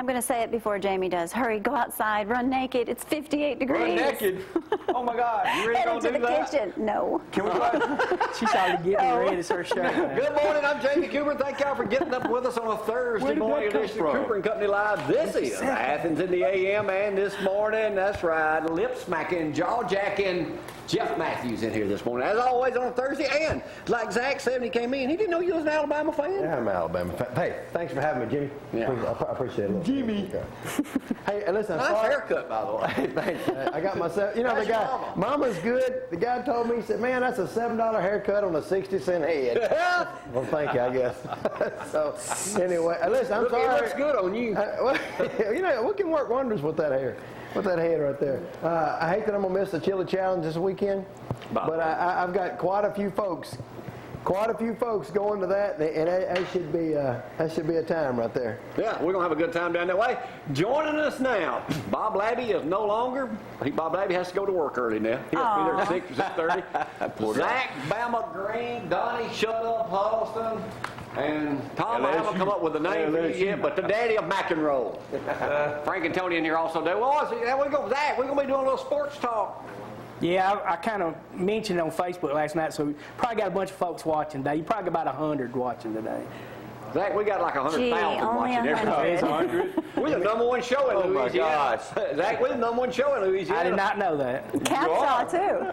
I'm going to say it before Jamie does. Hurry, go outside, run naked. It's 58 degrees. Run naked? Oh, my God. You really Head going to into do the that? kitchen. No. Can we go out? She's already getting ready to start showing. Good morning, I'm Jamie Cooper. Thank y'all for getting up with us on a Thursday morning edition of Cooper and Company Live. This is Athens in the AM, and this morning, that's right, lip smacking, jaw jacking, Jeff Mathews in here this morning, as always on a Thursday. And like Zack said when he came in, he didn't know you was an Alabama fan. Yeah, I'm an Alabama fan. Hey, thanks for having me, Jimmy. Yeah. I appreciate it. Jimmy. Hey, listen, Nice haircut, by the way. Hey, thanks. I got myself, you know, the guy, Mama's good. The guy told me, he said, man, that's a $7 haircut on a 60-cent head. Well, thank you, I guess. So, anyway, listen, I'm sorry. It looks good on you. Well, you know, we can work wonders with that hair. With that head right there. I hate that I'm going to miss the chili challenge this weekend, but I've got quite a few folks going to that, and that should be a time right there. Yeah, we're going to have a good time down that way. Joining us now, Bob Labby is no longer, Bob Labby has to go to work early now. He has to be there at 6 or 6:30. Zach, Bama Green, Donnie, Shut Up, Huddleston, and Tom, I haven't come up with a name for you yet, but the daddy of mac and roll. Frank and Tony in here also do. Well, there we go, Zach, we're going to be doing a little sports talk. Yeah, I kind of mentioned it on Facebook last night, so we probably got a bunch of folks watching today. You probably got about 100 watching today. Zach, we got like 100,000 watching every day. 100? We're the number one show in Louisiana. Oh, my gosh. Zach, we're the number one show in Louisiana. I did not know that. Cat saw, too.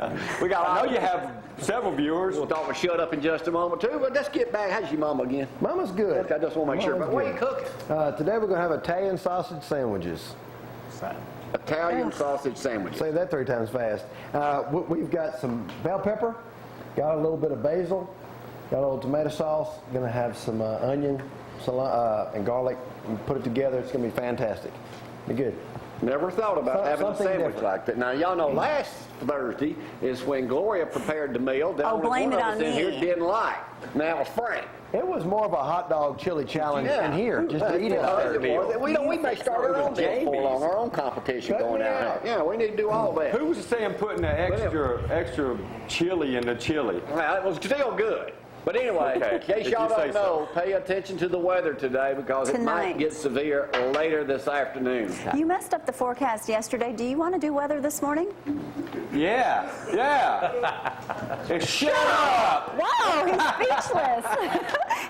I know you have several viewers. We'll talk with Shut Up in just a moment, too, but let's get back. How's your mama again? Mama's good. I just want to make sure. But what are you cooking? Today we're going to have Italian sausage sandwiches. Italian sausage sandwiches. Say that 3 times fast. We've got some bell pepper, got a little bit of basil, got a little tomato sauce, going to have some onion and garlic, and put it together. It's going to be fantastic. Be good. Never thought about having a sandwich different like that. Now, y'all know last Thursday is when Gloria prepared the meal that only blame one it of us on in here me. didn't like. Now, it was Frank. It was more of a hot dog chili challenge in here, just to eat it. We may start our own deal before long, our own competition going out. Yeah, we need to do all that. Who was saying putting the extra chili in the chili? Well, it was still good. But anyway, in case y'all don't know, pay attention to the weather today because it might get severe later this afternoon. You messed up the forecast yesterday. Do you want to do weather this morning? Yeah. Shut up! Wow, he's speechless.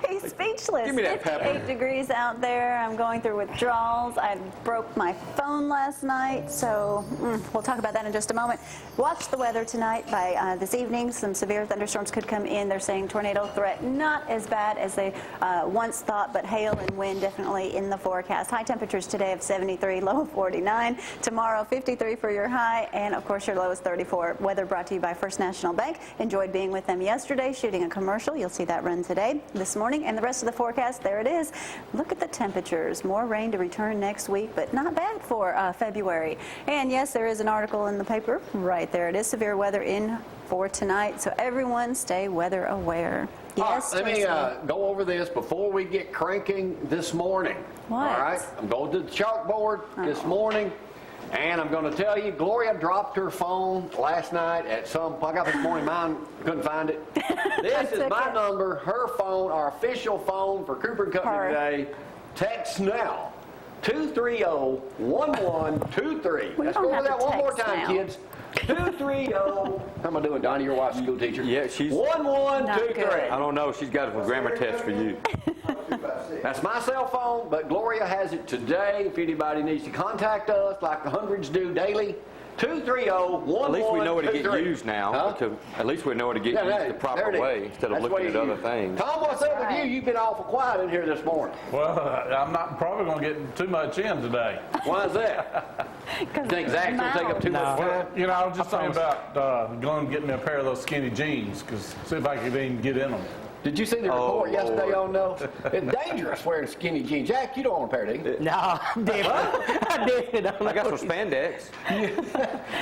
He's speechless. Give me that pepper. 58 degrees out there. I'm going through withdrawals. I broke my phone last night, so we'll talk about that in just a moment. Watch the weather tonight. By this evening, some severe thunderstorms could come in. They're saying tornado threat not as bad as they once thought, but hail and wind definitely in the forecast. High temperatures today of 73, low of 49. Tomorrow, 53 for your high, and of course your low is 34. Weather brought to you by First National Bank. Enjoyed being with them yesterday, shooting a commercial. You'll see that run today, this morning, and the rest of the forecast, there it is. Look at the temperatures. More rain to return next week, but not bad for February. And yes, there is an article in the paper. Right there it is. Severe weather in for tonight, so everyone stay weather aware. Yes, let me go over this before we get cranking this morning. What? All right, I'm going to the chalkboard this morning, and I'm going to tell you, Gloria dropped her phone last night at I got this morning, mine, couldn't find it. This is my number, her phone, our official phone for Cooper and Company today. Text now, 230-1123. Let's go over that one more time, kids. 230. How am I doing, Donnie? Your wife's a school teacher. Yeah, she's 1123. I don't know. She's got a grammar test for you. That's my cell phone, but Gloria has it today. If anybody needs to contact us, like the hundreds do daily, 230-1123. At least we know where to get used now. Huh? At least we know where to get used the proper way instead of looking at other things. Tom, what's up with you? You've been awful quiet in here this morning. Well, I'm not probably going to get too much in today. Why is that? You think Zack's going to take up too much time? Well, you know, I was just thinking about going and getting me a pair of those skinny jeans, because see if I could even get in them. Did you see the report yesterday on those? It's dangerous wearing skinny jeans. Jack, you don't want a pair, do you? No, I definitely don't. I got some spandex.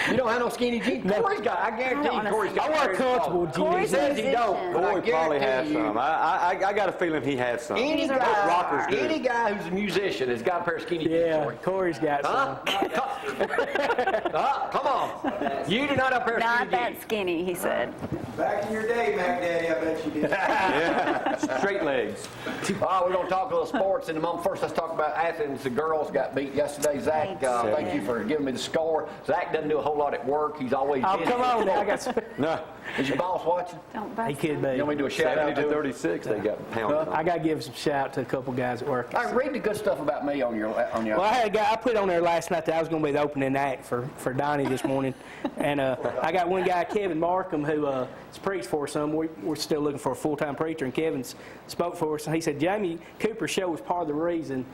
You don't have no skinny jeans? No. Corey's got, I guarantee you Corey's got. I wear comfortable jeans. He says he don't. but I Corey probably has guarantee you, some. I got a feeling he has some. Any Those rockers guy, do. any guy who's a musician has got a pair of skinny jeans. Yeah, Corey's got some. Come on. You do not have a pair of Not skinny that jeans. skinny, he said. Back in your day, Mac Daddy, I bet you did. Yeah, straight legs. All right, we're going to talk a little sports in a moment. First, let's talk about Athens. The girls got beat yesterday. Zack, thank you for giving me the score. Zack doesn't do a whole lot at work. He's always busy. Come on now. I got some. No, Is your boss watching? Don't He bust could him. be. You want me to do a shout out 70 to to him? 36, they got pounded. I got to give some shout out to a couple guys at work. All right, read the good stuff about me on your. Well, I had a guy I put on there last night that I was going to be the opening act for Donnie this morning, and I got one guy, Kevin Markham, who has preached for us some. We're still looking for a full-time preacher, and Kevin's spoke for us, and he said Jamie Cooper's show was part of the reason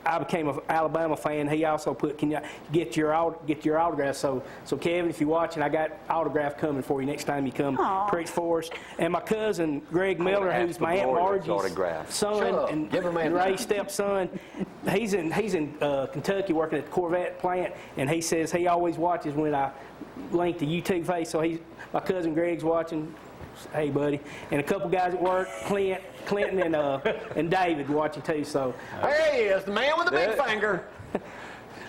I became an Alabama fan. He also put, can you get your autograph? So Kevin, if you're watching, I got autograph coming for you next time you come preach for us. And my cousin Greg Miller, who's my Aunt Gloria's Margie's autograph. son and Ray's stepson, he's in Kentucky working at the Corvette plant, and he says he always watches when I link the YouTube face. So my cousin Greg's watching. Hey, buddy. And a couple guys at work, Clinton and David watching too. So There he is, the man with the big finger.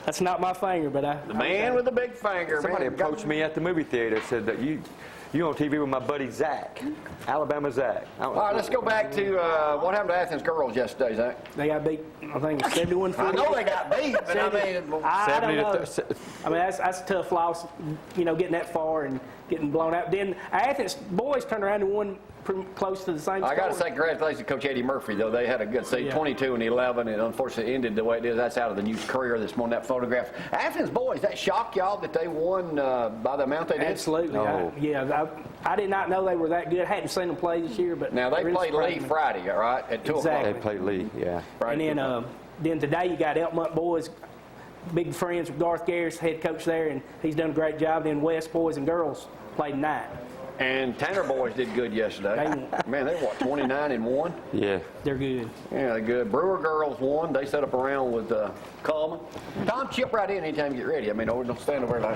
that's not my finger, but The man with the big finger. Somebody man. approached me at the movie theater, said that you on TV with my buddy Zack, Alabama Zack. All right, let's go back to what happened to Athens girls yesterday, Zack. they got beat. I think it was 71. I know they got beat, but I mean, I don't 70 know. to I mean, that's a tough loss, getting that far and getting blown out. Then Athens boys turned around and won pretty close to the same score. I got to say congratulations to Coach Eddie Murphy, though. They had a good season, Yeah. 22-11, and unfortunately ended the way it is. That's out of the news career this morning, that photograph. Athens boys, that shocked y'all that they won by the amount they did? Absolutely. Oh. I did not know they were that good. Hadn't seen them play this year, but Now, they really played surprised Lee me. Friday, all right, at 2 Exactly. They played Lee, yeah. Right. And then today you got Elkmont boys, big friends with Garth Garris, head coach there, and he's done a great job. Then West boys and girls played tonight. And Tanner boys did good yesterday. Man, they were, 29-1? Yeah. They're good. Yeah, they're good. Brewer girls won. They set up around with Coleman. Tom, chip right in anytime you get ready. I mean, don't stand over there.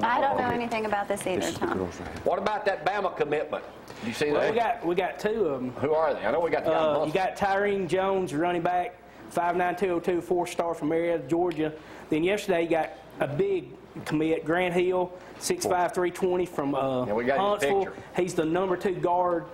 I don't know anything about this either, Tom. What about that Bama commitment? Did you see Well, that? we got two of them. Who are they? I know we got the guy in You Boston. got Tyrene Jones, running back, 5'9", 202, 4-star from Marietta, Georgia. Then yesterday you got a big commit, Grant Hill, 6'5", 320 from we got his Huntsville. picture. He's the number 2 guard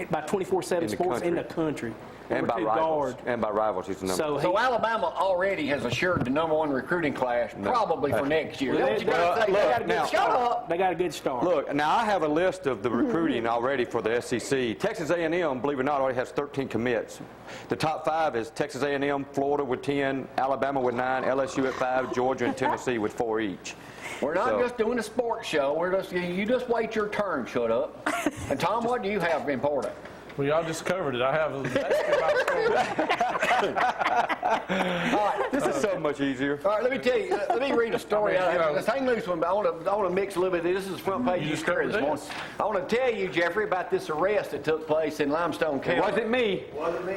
by 24/7 the Sports in the country. country. And Number by 2 rivals. guard. And by rivals, he's the number. So, So Alabama already has assured the #1 recruiting class probably for next year. That's what you gotta say. they got a Look, good now- shut up. They got a good start. Look, now I have a list of the recruiting already for the SEC. Texas A&M, believe it or not, already has 13 commits. The top 5 is Texas A&M, Florida with 10, Alabama with 9, LSU at 5, Georgia and Tennessee with 4 each. We're not So- just doing a sports show. You just wait your turn. Shut up. And Tom, what do you have important? Well, y'all just covered it. I have a basketball. This is so much easier. All right, let me tell you. Let me read a story I mean, out. you know- This hang loose one, but I want to mix a little bit. This is front page You news just story covered this morning. this. I want to tell you, Jeffrey, about this arrest that took place in Limestone County. Was it me?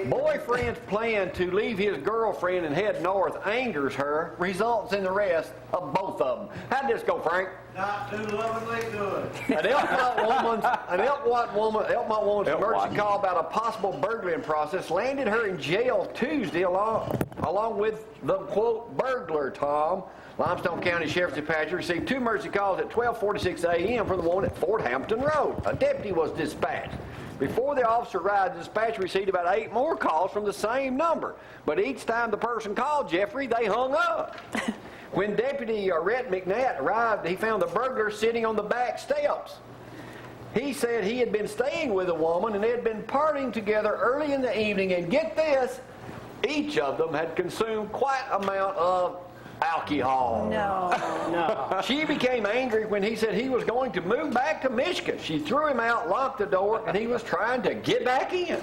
Boyfriend's plan to leave his girlfriend and head north angers her, results in the arrest of both of them. How'd this go, Frank? Not too lovingly good. An Elkmont woman's emergency call about a possible burglaring process landed her in jail Tuesday along with the, quote, burglar, Tom. Limestone County Sheriff's Dispatcher received 2 emergency calls at 12:46 a.m. from the one at Fort Hampton Road. A deputy was dispatched. Before the officer arrived, the dispatcher received about 8 more calls from the same number. But each time the person called Jeffrey, they hung up. When Deputy Rhett McNatt arrived, he found the burglar sitting on the back steps. He said he had been staying with a woman and they had been partying together early in the evening. And get this, each of them had consumed quite an amount of alcohol. No. She became angry when he said he was going to move back to Michigan. She threw him out, locked the door, and he was trying to get back in.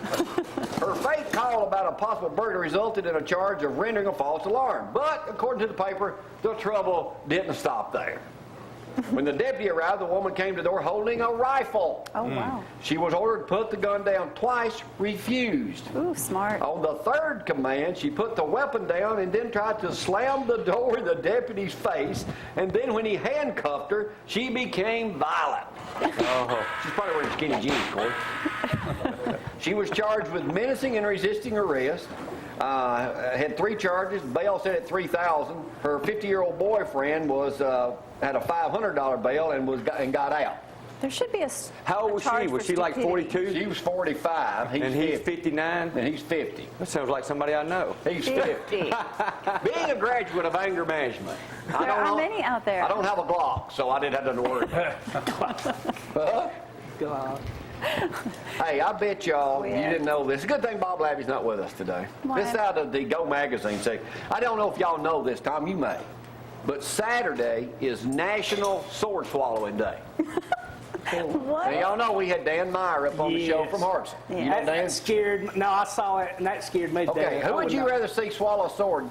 Her fake call about a possible burglary resulted in a charge of rendering a false alarm. But, according to the paper, the trouble didn't stop there. When the deputy arrived, the woman came to the door holding a rifle. Oh, wow. She was ordered to put the gun down twice, refused. Ooh, smart. On the 3rd command, she put the weapon down and then tried to slam the door in the deputy's face. And then when he handcuffed her, she became violent. She's probably wearing skinny jeans, Corey. She was charged with menacing and resisting arrest. Had 3 charges. Bail set at $3,000. Her 50-year-old boyfriend was had a $500 bail and got out. There should be How old was she? Was she like 42? She was 45. And he's 59? And he's 50. That sounds like somebody I know. He's 50. Being a graduate of anger management. There are many out there. I don't have a Glock, so I didn't have to worry about it. God. Hey, I bet y'all you Yeah. didn't know this. It's a good thing Bob Labby's not with us today. Why? This is out of the Go magazine section. I don't know if y'all know this, Tom, you may. But Saturday is National Sword Swallowing Day. What? And y'all know we had Dan Meyer up on the show Yes. from Hartson. Yeah. You know Dan? That scared. No, I saw it, and that scared me. to Okay, death. who would you not- rather see swallow a sword,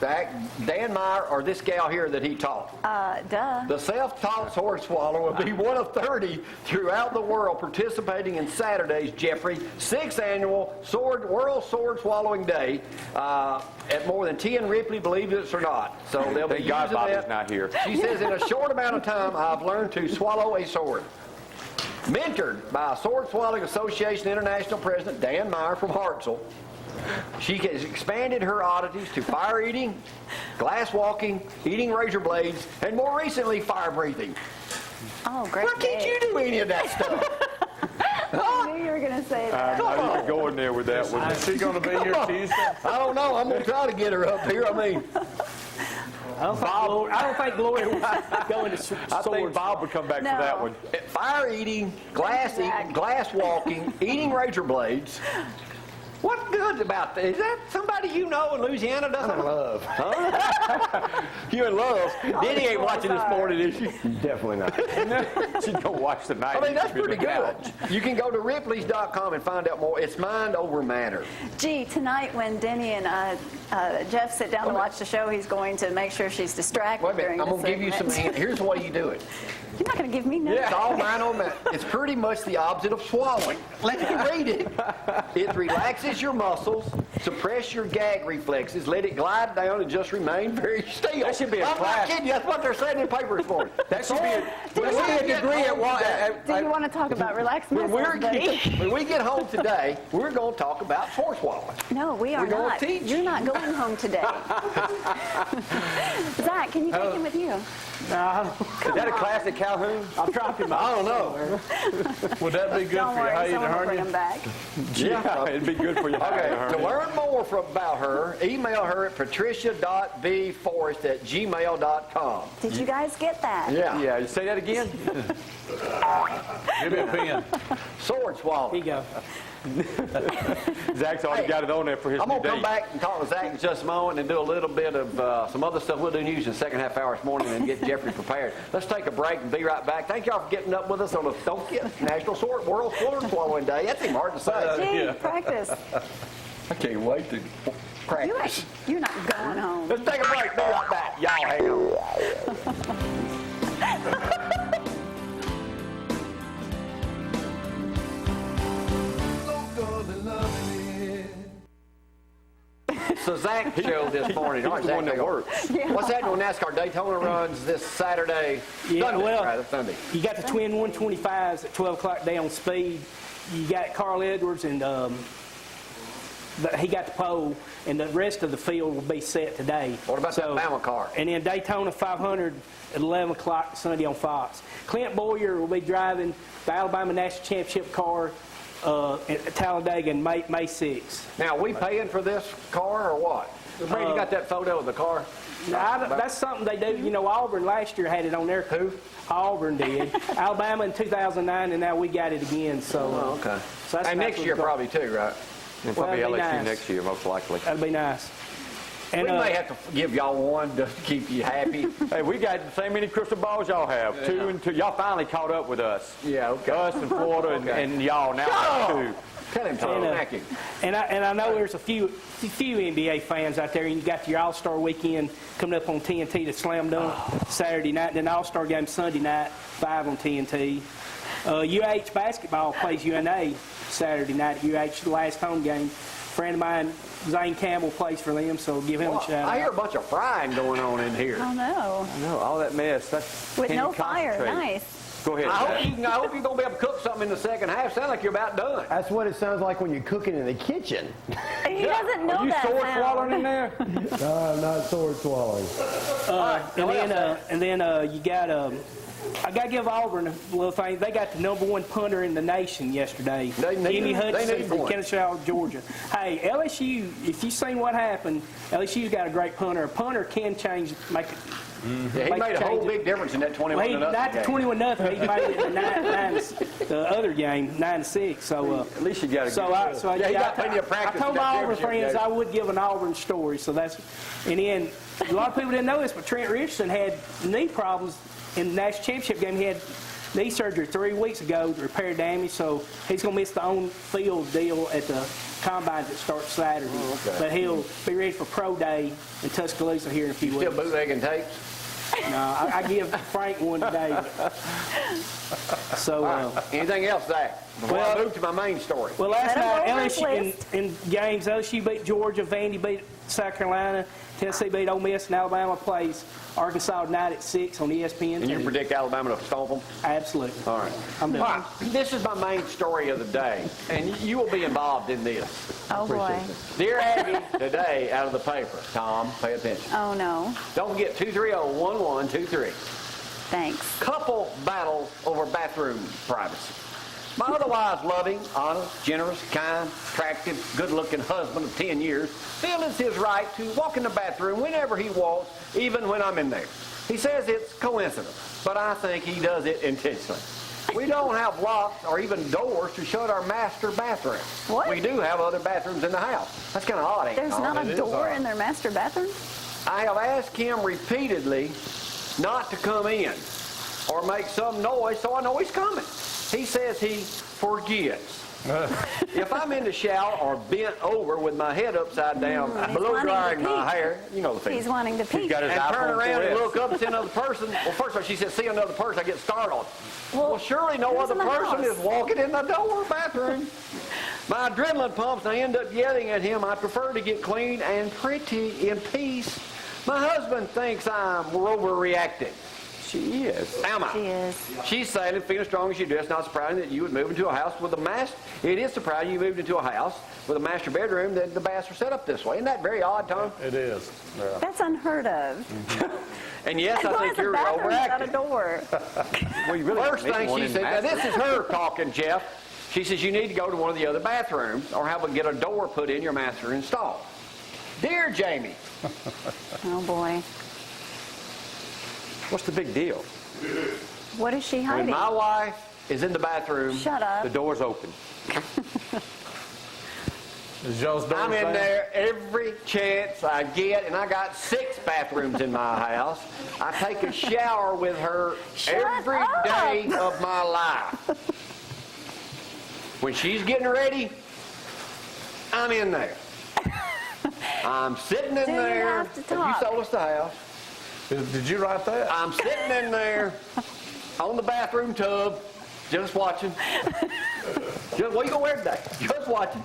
Zack? Dan Meyer or this gal here that he taught? Duh. The self-taught sword swallower will be one of 30 throughout the world participating in Saturday's, Jeffrey, 6th annual World Sword Swallowing Day at more than 10 Ripley, believe it or not. So they'll be Thank God using Bobby's that. not here. She says, in a short amount of time, I've learned to swallow a sword. Mentored by Sword Swallowing Association International President Dan Meyer from Hartselle, she has expanded her oddities to fire eating, glass walking, eating razor blades, and more recently, fire breathing. Oh, great. Why can't you do any of that stuff? I knew you were going to say that. I'm not even going there with that one. Is she going to be here Tuesday? I don't know. I'm going to try to get her up here. I mean, I don't think Gloria would go into swords. I think Bob would come back No. for that one. fire eating, Zack. glass walking, eating razor blades. What's good about that? Is that somebody you know in Louisiana doesn't Love. You in love? Denny ain't watching this morning, is she? Definitely not. She's going to watch the night. I mean, that's pretty good. You can go to Ripley's.com and find out more. It's mind over matter. Gee, tonight when Denny and Jeff sit down to watch the show, he's going to make sure she's distracted Wait a minute. during I'm the going to give you some segment. hints. Here's the way you do it. You're not going to give me nothing. It's all mind over matter. It's pretty much the opposite of swallowing. Let me read it. It relaxes your muscles, suppress your gag reflexes, let it glide down, and just remain very still. That should be a I'm class. not kidding you. That's what they're saying in papers for. That should be a degree at what? Do you want to talk about relaxed muscles, buddy? When we get home today, we're going to talk about sword swallowing. No, we are We're gonna not. teach. You're not going home today. Zach, can you take him with you? No, Is that a class at Calhoun? I'll drop him. I don't know. Would that be good Don't for your worry, Hayden someone will bring hernia? him back. Yeah, it'd be good for you. Okay, to learn more about her, email her at patricia.bforrest@gmail.com. Did you guys get that? Yeah, you say that again? Give me a pen. Sword swallowing. Here you go. Zach's already Hey, got it on there for his I'm new going to come date. back and talk to Zack in just a moment and do a little bit of some other stuff we'll do news in the second half hour this morning and get Jeffrey prepared. Let's take a break and be right back. Thank y'all for getting up with us on the National World Sword Swallowing Day. That's even hard to say. Gee, Yeah. practice. I can't wait to practice. You're not going home. Let's take a break. Be right back. Y'all hang on. So Zack showed this morning. All right, He's the one Zack, that works. What's happening on NASCAR? Daytona runs this Saturday. Yeah, Sunday, well, rather, Sunday. You got the twin 125s at 12 o'clock day on speed. You got Carl Edwards, and he got the pole, and the rest of the field will be set today. What about that Bama car? And then Daytona 500 at 11 o'clock Sunday on Fox. Clint Boyer will be driving the Alabama National Championship car at Talladega in May 6th. Now, are we paying for this car or what? Brady, you got that photo of the car? Now, that's something they do. You know, Auburn last year had it on their. Who? Auburn did. Alabama in 2009, and now we got it again. So, Oh, okay. so that's And next year probably. probably too, right? And probably Well, that'd LSU be nice. next year, most likely. That'd be nice. And We may have to give y'all one to keep you happy. Hey, we got the same many crystal balls y'all have. 2 and 2. Y'all finally caught up with us. Yeah, okay. Us and Florida and y'all now have 2. Tell him, Tom. And, Thank you. and I know there's a few NBA fans out there. You got your All-Star weekend coming up on TNT, the Slam Dunk Saturday night, and then the All-Star game Sunday night, 5 on TNT. UH basketball plays UNA Saturday night. UH, the last home game. A friend of mine, Zane Campbell, plays for them, so give him a shout I hear a out. bunch of frying going on in here. Oh, no. I know, all that mess. That's, With can't no even fire. concentrate. Nice. Go ahead. I Zach. hope you're going to be able to cook something in the second half. Sound like you're about done. That's what it sounds like when you're cooking in the kitchen. He doesn't know Are you that sword sound. swallowing in there? Not sword swallowing. And then you got I got to give Auburn a little thing. They got the #1 punter in the nation yesterday. Jimmy Hudson from Kennesaw, Georgia. Hey, LSU, if you've seen what happened, LSU's got a great punter. A punter can change, make it. Yeah, he made a whole big difference in that 21 Well, not the 21-0. He made it in the other game, 9-6. So At least you got a he got plenty of practice. I told my Auburn friends I would give an Auburn story. So that's, and then a lot of people didn't know this, but Trent Richardson had knee problems in the national championship game. He had knee surgery 3 weeks ago to repair damage, so he's going to miss the on-field deal at the combines that starts Saturday. Oh, okay. But he'll be ready for pro day in Tuscaloosa here in a few Still weeks. bootlegging tapes? No, I give Frank one today. So, Anything else, Zach? Before I move to my main story. well, last Let him night, go over his LSU in games, LSU beat Georgia, Vandy beat South Carolina, Tennessee beat Ole Miss, and Alabama plays Arkansas tonight at 6 on ESPN. And you predict Alabama to stomp them? Absolutely. All right. I'm done. All right. This is my main story of the day, and you will be involved in this. Oh, boy. Dear Abby, today out of the paper. Tom, pay attention. Oh, no. Don't forget 230-1123. Thanks. Couple battles over bathroom privacy. My otherwise loving, honest, generous, kind, attractive, good-looking husband of 10 years feels it's his right to walk in the bathroom whenever he wants, even when I'm in there. He says it's coincidence, but I think he does it intentionally. We don't have locks or even doors to shut our master bathroom. What? We do have other bathrooms in the house. That's kind of odd, ain't it? There's not a door in their master bathroom? I have asked him repeatedly not to come in or make some noise so I know he's coming. He says he forgets. If I'm in the shower or bent over with my head upside down, he's blow wanting drying to my peek. hair, you know the feeling. He's wanting to peek. got his And turn iPhone around and 4S. look up and see another person. Well, first of all, she said, see another person, I get startled. Well, Surely no who's other in the person house? is walking in the bathroom. My adrenaline pumps, and I end up yelling at him, I prefer to get clean and pretty in peace. My husband thinks I'm overreacting. She is. Am I? She is. She's saying, feeling strong as you do. It's not surprising that you would move into a house with a master. It is surprising you moved into a house with a master bedroom that the baths are set up this way. Isn't that very odd, Tom? It is. Yeah. That's unheard of. And yes, And I why think is the you're bathroom without a overreacting. door? Well, you really First need thing one she in said, now master. this is her talking, Jeff. She says you need to go to one of the other bathrooms or get a door put in your master installed. Dear Jamie, Oh, boy. What's the big deal? What is she when hiding? my wife is in the bathroom, Shut up. The door's open. Is y'all's door I'm in down? there every chance I get, and I got 6 bathrooms in my house. I take a shower with her every up. day of my life. When she's getting ready, I'm in there. I'm sitting in Do you there. have to talk? You sold us the house. Did you write that? I'm sitting in there on the bathroom tub, just watching. What are you going to wear today? Just watching.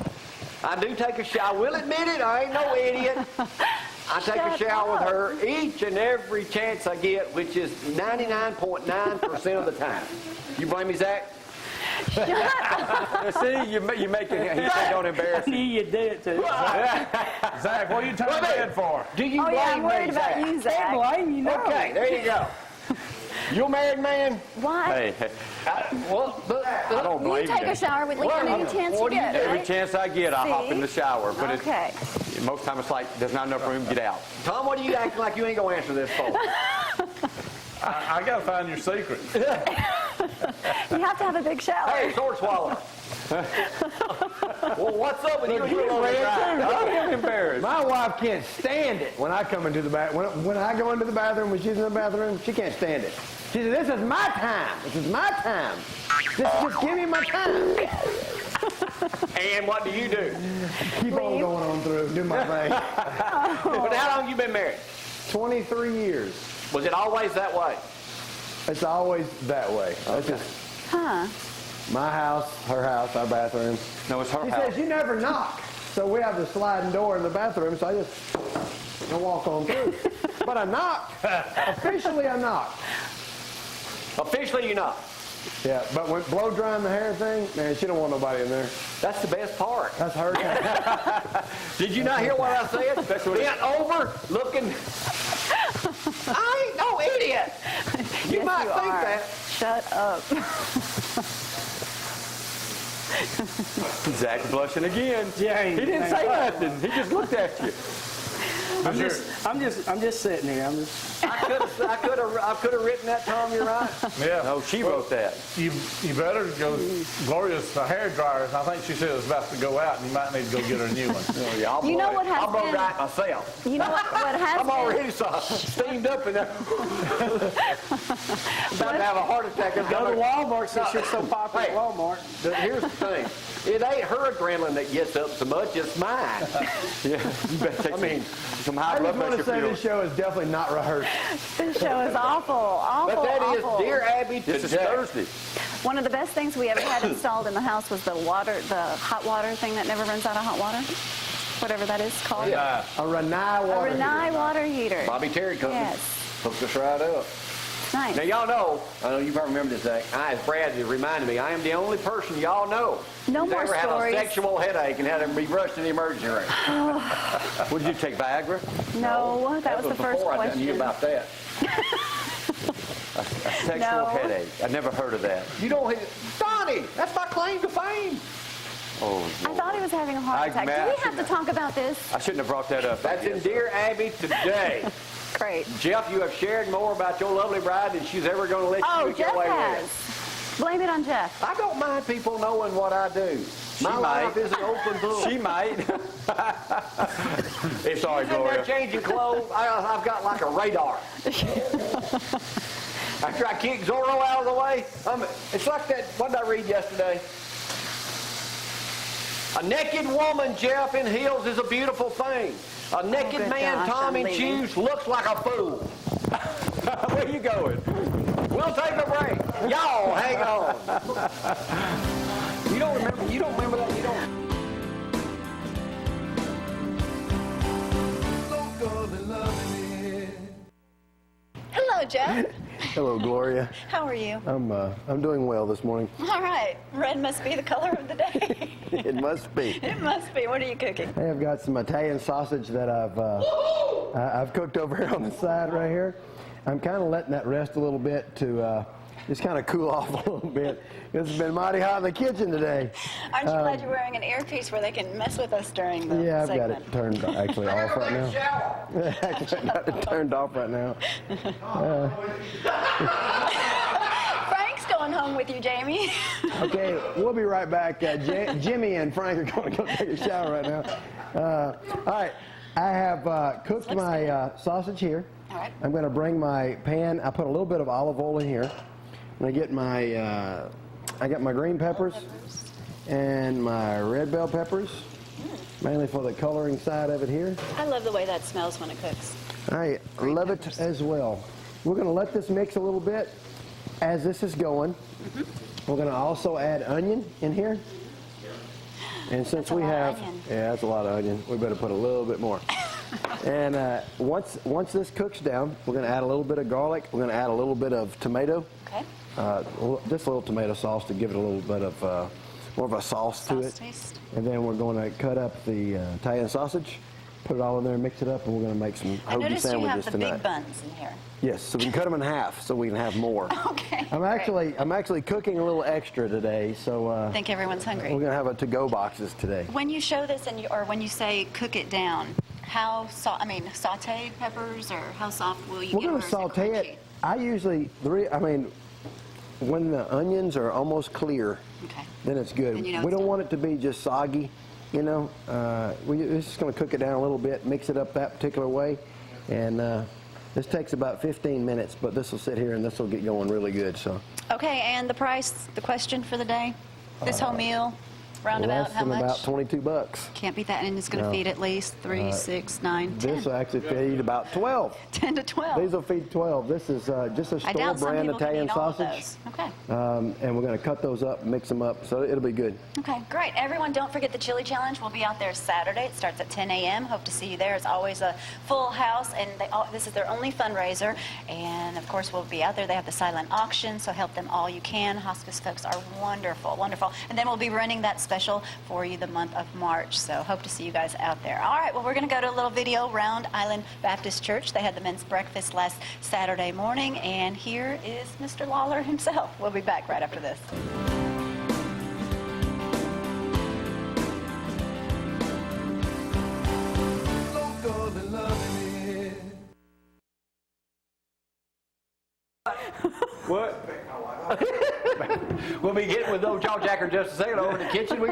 I do take a shower. I will admit it, I ain't no idiot. I take a Shut shower up. with her each and every chance I get, which is 99.9% of the time. You blame me, Zach? See, you make it. He said don't embarrass I you. knew you'd do it too. Zach, what are you turning red for? Do you Oh, blame yeah, I'm me, worried about Zach? you, Can't Zach. blame you, no. Okay, there you go. You a married man? Why? Hey, I don't You blame take you. a shower with Lee any chance you what do you get, do? Every right? chance I get, I hop in the shower. But Okay. most times it's like there's not enough room to get out. Tom, what are you acting like you ain't going to answer this for? I got to find your secret. You have to have a big shower. Hey, sword swallower. Well, what's up with you and your little red guy? too. I'm embarrassed. My wife can't stand it when I come into the bathroom. When I go into the bathroom, when she's in the bathroom, she can't stand it. She says, "This is my time. This is my time. Just give me my time." And what do you do? Keep on Leave. going on through, do my thing. But how long you been married? 23 years. Was it always that way? It's always that way. It's just Huh. my house, her house, our bathroom. No, it's her She house. says, "You never knock." So we have the sliding door in the bathroom, so I just walk on through. But I knocked. Officially, I knocked. Officially, you know. Yeah, but when blow drying the hair thing, man, she don't want nobody in there. That's the best part. That's her time. Did you not hear what I said? Bent over, looking. I ain't no idiot. You Yes, might you think are. that. Shut up. Zack blushing again. Yeah, He didn't say nothing. He just looked at you. I'm just sitting here. I could have written that, Tom. You're right. Yeah. No, she wrote that. You better go. Gloria's hair dryer. I think she said it's about to go out, and you might need to go get her a new one. Yeah, I'll You know blow what it. has I'll blow been- dry it myself. You know what has I'm been? already steamed up in there. About to have a heart attack. Go to Walmart since you're so popular at Hey. Walmart. But here's the thing. It ain't her adrenaline that gets up so much, it's mine. Yeah, you better take some high I blood just want to pressure say pills. this show is definitely not rehearsed. This show is awful, awful, But that is, awful. dear Abby, This is today. Thursday. One of the best things we ever had installed in the house was the hot water thing that never runs out of hot water. Whatever that is called. Yeah. A Renai A water. Renai water heater. Bobby Terry Company. Yes. Hooked us right up. Nice. Now, y'all know, I know you probably remember this, Zack. As Brad reminded me, I am the only person y'all know No who's more ever stories. had a sexual headache and had to be rushed to the emergency room. What did you take, Viagra? No, that was the first before I done knew question. about that. A sexual No. headache. I never heard of that. You don't, Donnie, that's my claim to fame. Oh, I thought he was having a heart attack. Do we have to talk about this? I shouldn't have brought that up. That's in Dear Abby today. Great. Jeff, you have shared more about your lovely bride than she's ever going to let Oh, you get Jeff away has. with. Blame it on Jeff. I don't mind people knowing what I do. My might. life is an open book. She might. It's sorry, In there Gloria. changing clothes, I've got like a radar. After I kick Zorro out of the way, it's like that, what did I read yesterday? A naked woman, Jeff, in heels is a beautiful thing. A naked good man, gosh, Tom, I'm in leaving. shoes looks like a fool. Where you going? We'll take a break. Y'all, hang on. You don't remember that? You don't. Hello, Jeff. Hello, Gloria. How are you? I'm doing well this morning. All right. Red must be the color of the day. It must be. It must be. What are you cooking? Hey, I've got some Italian sausage that I've cooked over here on the side right here. I'm kind of letting that rest a little bit to just kind of cool off a little bit. It's been mighty hot in the kitchen today. Aren't you glad you're wearing an earpiece where they can mess with us during the Yeah, I've got segment? it turned actually off right now. Actually, got it turned off right now. Frank's going home with you, Jamie. Okay, we'll be right back. Jimmy and Frank are going to go take a shower right now. All right, I have cooked my sausage here. All right. I'm going to bring my pan. I put a little bit of olive oil in here. I'm going to get my, I got my green peppers and my red bell peppers, mainly for the coloring side of it here. I love the way that smells when it cooks. I love it as well. We're going to let this mix a little bit as this is going. We're going to also add onion in here. And since That's a we lot of have, onion. yeah, that's a lot of onion. We better put a little bit more. And once this cooks down, we're going to add a little bit of garlic. We're going to add a little bit of tomato, Okay. just a little tomato sauce to give it a little bit of more of a sauce to Sauce it. taste. And then we're going to cut up the Italian sausage, put it all in there, mix it up, and we're going to make some I hoagie noticed you have sandwiches the tonight. big buns in here. Yes, so we can cut them in half so we can have more. Okay. I'm actually cooking a little extra today, so I think everyone's hungry. we're gonna have to-go boxes today. When you show this, or when you say cook it down, how sauteed peppers, or how saft will you We're get? gonna or is saute crunchy? it. I usually, when the onions are almost clear, Okay. then it's good. Then you know We it's don't done. want it to be just soggy, you know. We're just gonna cook it down a little bit, mix it up that particular way, and this takes about 15 minutes, but this will sit here and this will get going really good. So Okay, and the price, the question for the day? This whole meal, roundabout, less how than about much? $22. Can't beat that, and it's going to No. feed at least 3, 6, 9, 10. This will actually feed about 12. 10 to 12. These will feed 12. This is just a I doubt some store brand people can Italian eat all of sausage. those. Okay. And we're going to cut those up, mix them up, so it'll be good. Okay, great. Everyone, don't forget the Chili Challenge. We'll be out there Saturday. It starts at 10 a.m. Hope to see you there. It's always a full house, and this is their only fundraiser. And, of course, we'll be out there. They have the silent auction, so help them all you can. Hospice folks are wonderful, wonderful. And then we'll be running that special for you the month of March. So hope to see you guys out there. All right, well, we're going to go to a little video. Round Island Baptist Church. They had the men's breakfast last Saturday morning, and here is Mr. Lawler himself. We'll be back right after this. What? We'll be getting with those Jackin in just a second over in the kitchen.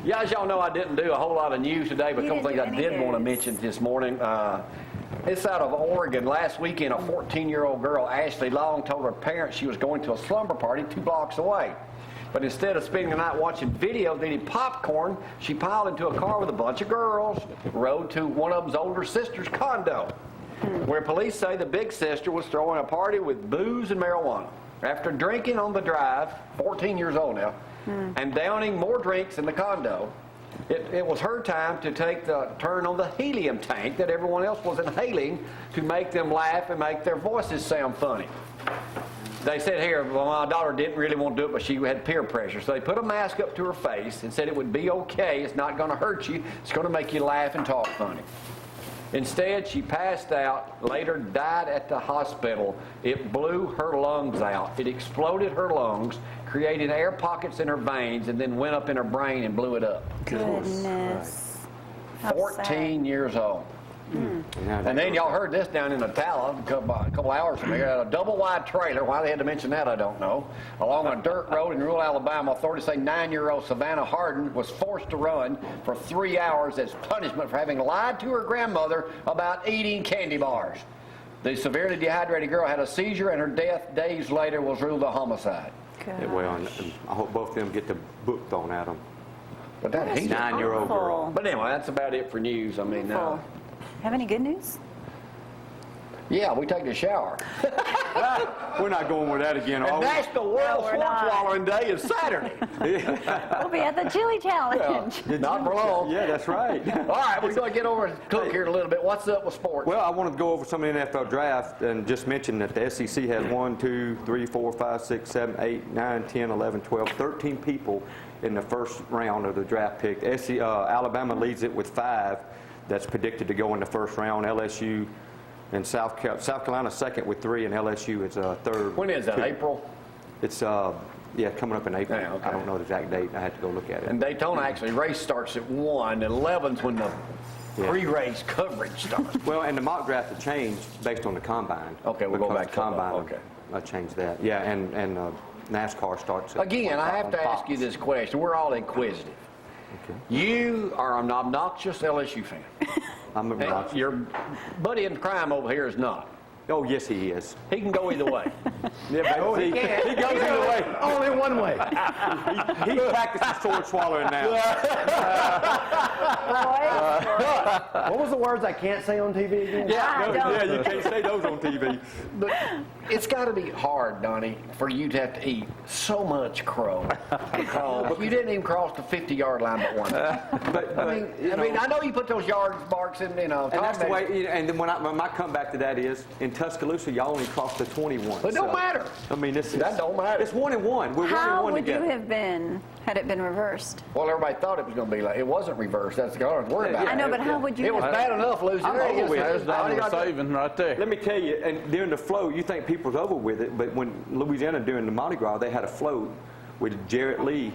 Yeah, as y'all know, I didn't do a whole lot of news today, but a couple things I did want to mention this morning. It's out of Oregon. Last weekend, a 14-year-old girl, Ashley Long, told her parents she was going to a slumber party 2 blocks away. But instead of spending the night watching videos, eating popcorn, she piled into a car with a bunch of girls, rode to one of them's older sister's condo, where police say the big sister was throwing a party with booze and marijuana. After drinking on the drive, 14 years old now, and downing more drinks in the condo, it was her time to take the turn on the helium tank that everyone else was inhaling to make them laugh and make their voices sound funny. They said here, well, my daughter didn't really want to do it, but she had peer pressure. So they put a mask up to her face and said it would be okay. It's not going to hurt you. It's going to make you laugh and talk funny. Instead, she passed out, later died at the hospital. It blew her lungs out. It exploded her lungs, created air pockets in her veins, and then went up in her brain and blew it up. Goodness. How 14 sad. years old. And then y'all heard this down in Attala a couple hours from here. A double-wide trailer, why they had to mention that, I don't know, along a dirt road in rural Alabama. Authorities say 9-year-old Savannah Harden was forced to run for 3 hours as punishment for having lied to her grandmother about eating candy bars. The severely dehydrated girl had a seizure, and her death days later was ruled a homicide. Yeah, well, and I hope both of them get the book thrown at them. But that he's 9-year-old girl. But anyway, that's about it for news. I mean, Have any good news? yeah, we take the shower. We're not going with that again, are And we? National World we're Swamp not. Swallowing Day is Saturday. We'll be at the chili challenge. Not for long. Yeah, that's right. All right, we're going to get over and cook here in a little bit. What's up with sports? Well, I want to go over some of the NFL draft and just mention that the SEC has 1, 2, 3, 4, 5, 6, 7, 8, 9, 10, 11, 12, 13 people in the first round of the draft pick. Alabama leads it with 5 that's predicted to go in the first round. LSU and South Carolina second with 3, and LSU is third. When is that, 2. April? It's coming up in April. Yeah, okay. I don't know the exact date. I had to go look at it. And Daytona, actually, race starts at 1. 11's when the pre-race coverage starts. Well, and the mock draft had changed based on the combine. Okay, we'll go Because back the to combine. okay. I changed that. Yeah, and NASCAR starts at Again, I have to on ask you Fox. this question. We're all inquisitive. Okay. You are an obnoxious LSU fan. I'm And obnoxious. your buddy in crime over here is not. Oh, yes, he is. He can go either way. Yeah, but he goes either way. Only one way. He's practicing sword swallowing now. What was the words I can't say on TV again? Yeah, you can't say those on TV. But it's got to be hard, Donnie, for you to have to eat so much crow because you didn't even cross the 50-yard line but one time. I mean, I know you put those yard marks in, And that's the way. And then when my comeback to that is in Tuscaloosa, y'all only crossed the 21. But it don't matter. I mean, That don't matter. It's 1-1. We're 1-1 How would you together. have been had it been reversed? Well, everybody thought it was going to be like it wasn't reversed. That's the other worry about Yeah, I know, but how would you It was have bad enough losing. I'm There over it is. with it. There's All you Donnie gotta do- saving right there. Let me tell you, and during the float, you think people's over with it, but when Louisiana during the Mardi Gras, they had a float with Jarrett Lee,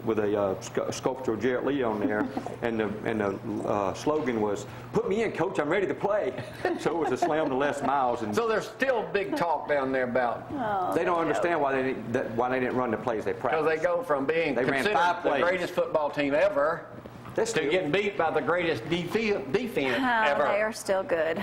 with a sculpture of Jarrett Lee on there, and the slogan was, "Put me in, coach, I'm ready to play." So it was a slam to Les Miles, and So there's still big talk down there about they don't understand why they didn't run the plays they because practiced. they go from being They ran considered 5 the plays. greatest football team ever They're to still, getting beat by the greatest defense Oh, ever. they are still good.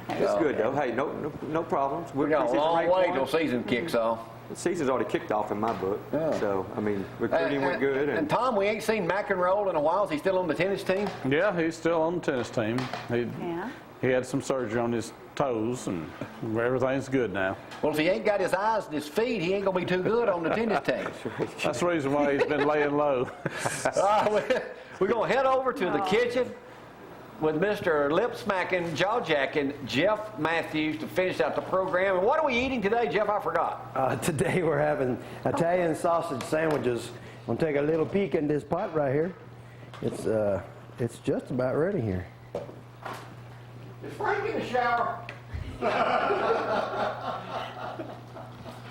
it's good though. Hey, no problems. We got a long way till season kicks off. The season's already kicked off in my book. Yeah. So I mean, recruiting went good. And Tom, we ain't seen McEnroe in a while. Is he still on the tennis team? Yeah, he's still on the tennis team. Yeah. He had some surgery on his toes, and everything's good now. Well, if he ain't got his eyes and his feet, he ain't gonna be too good on the tennis team. That's the reason why he's been laying low. We're gonna head over to the kitchen with Mr. Lip Smackin, Jaw Jackin, Jeff Mathews to finish out the program. And what are we eating today, Jeff? I forgot. Today we're having Italian sausage sandwiches We'll take a little peek in this pot right here. It's just about ready here. Is Frank in the shower?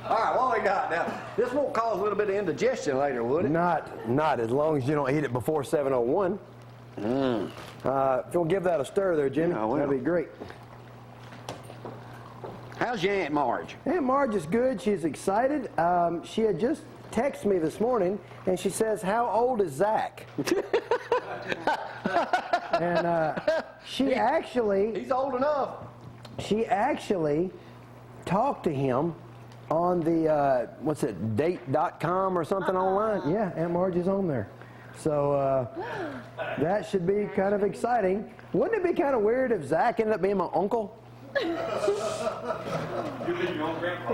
All right, what we got now? This won't cause a little bit of indigestion later, would it? Not as long as you don't eat it before 7:01. If you'll give that a stir there, Jimmy, that'd be great. How's your Aunt Marge? Aunt Marge is good. She's excited. She had just texted me this morning, and she says, "How old is Zack?" And she actually... He's old enough. She actually talked to him on the, what's it, date.com or something online. Yeah, Aunt Marge is on there. So that should be kind of exciting. Wouldn't it be kind of weird if Zack ended up being my uncle?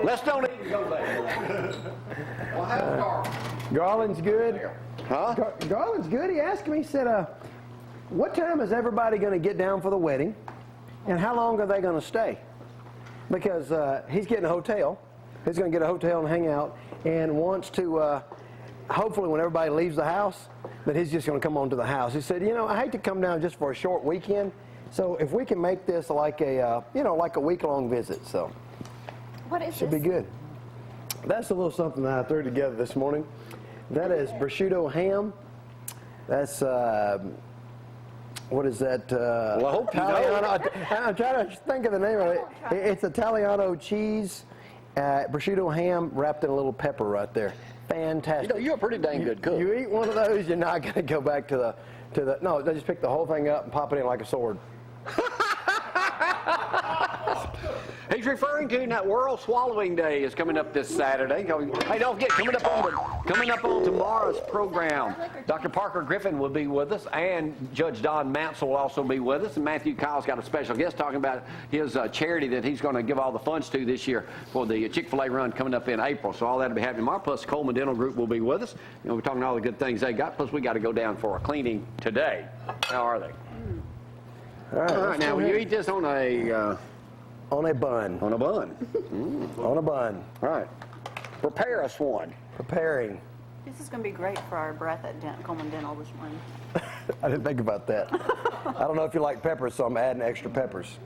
Let's don't even go there. Well, how's Garland? Garland's good. Huh? Garland's good. He asked me, he said, what time is everybody going to get down for the wedding? And how long are they going to stay? Because he's getting a hotel. He's going to get a hotel and hang out, and wants to, hopefully when everybody leaves the house, that he's just going to come on to the house. He said, you know, I hate to come down just for a short weekend, so if we can make this like a, like a week-long visit, so. What is Should this? be good. That's a little something that I threw together this morning. That is prosciutto ham. That's, what is that? Well, I hope you know. Italiano. I'm trying to think of the name of it. It's Italiano cheese, prosciutto ham wrapped in a little pepper right there. Fantastic. You know, you're a pretty dang good cook. You eat one of those, you're not going to go back to the. No, they just pick the whole thing up and pop it in like a sword. He's referring to that World Swallowing Day is coming up this Saturday. Hey, don't forget, coming up on tomorrow's program, Dr. Parker Griffin will be with us, and Judge Don Mansell will also be with us. And Mathew Kyle's got a special guest talking about his charity that he's going to give all the funds to this year for the Chick-fil-A run coming up in April. So all that will be happening tomorrow. Plus, Coleman Dental Group will be with us. You know, we're talking all the good things they got. Plus, we got to go down for a cleaning today. How are they? All right, Now, will you eat this on a... on a bun. On a bun. On a bun. All right. Prepare us one. Preparing. This is going to be great for our breath at Coleman Dental this morning. I didn't think about that. I don't know if you like peppers, so I'm adding extra peppers.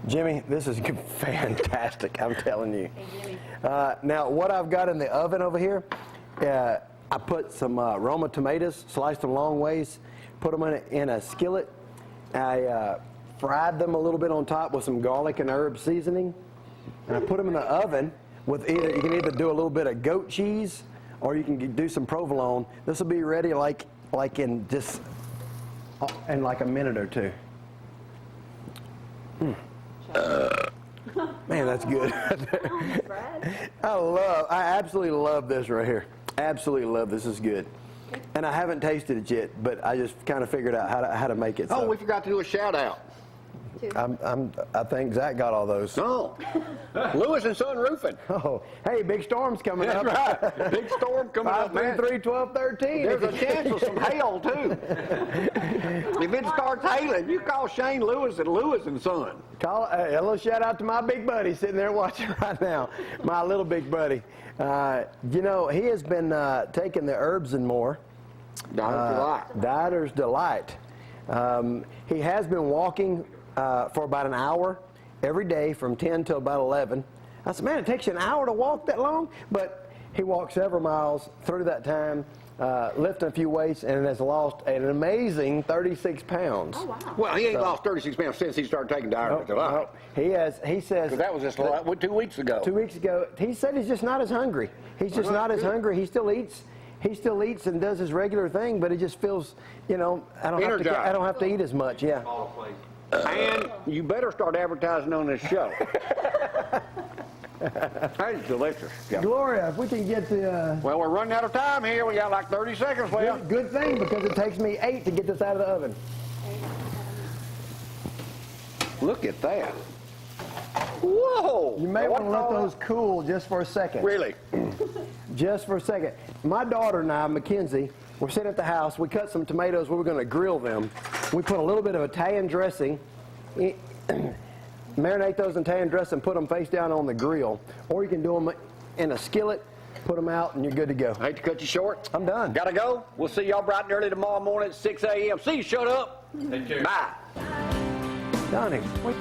Jimmy, this is fantastic, I'm telling you. Hey, Jimmy. Now, what I've got in the oven over here, I put some Roma tomatoes, sliced them long ways, put them in a skillet. I fried them a little bit on top with some garlic and herb seasoning. And I put them in the oven with you can either do a little bit of goat cheese or you can do some provolone. This will be ready like in just in like a minute or two. Man, that's good. I absolutely love this right here. Absolutely love this. This is good. And I haven't tasted it yet, but I just kind of figured out how to make it. Oh, so. we forgot to do a shout out. I think Zack got all those. No. Lewis and Son Roofing. Oh, hey, big storm's coming up. That's right. Big storm coming up, man. 533-1213. There's a chance of some hail, too. If it starts hailing, you call Shane Lewis at Lewis and Son. Call a little shout out to my big buddy sitting there watching right now. My little big buddy. You know, he has been taking the herbs and more. Dieter's Delight. He has been walking for about an hour every day from 10 till about 11. I said, man, it takes you an hour to walk that long? But he walked several miles through that time, lifting a few weights, and has lost an amazing 36 pounds. Oh, wow. Well, he ain't lost 36 pounds since he started taking Dieter's Delight. He says... Because that was just 2 weeks ago. 2 weeks ago. He said he's just not as hungry. He's just not as hungry. He still eats. He still eats and does his regular thing, but he just feels, you know, I don't have to eat as much. Yeah. And you better start advertising on this show. That's delicious. Yeah. Gloria, if we can get the... Well, we're running out of time here. We got like 30 seconds left. Good thing, because it takes me 8 to get this out of the oven. Look at that. Whoa! You may want to let those cool just for a second. Really? Just for a second. My daughter and I, Mackenzie, were sitting at the house. We cut some tomatoes. We were going to grill them. We put a little bit of Italian dressing, marinate those in Italian dressing, put them face down on the grill. Or you can do them in a skillet put them out, and you're good to go. I hate to cut you short. I'm done. Gotta go. We'll see y'all bright and early tomorrow morning at 6 a.m. See you, shut up. Take care. Bye. Donnie, wait.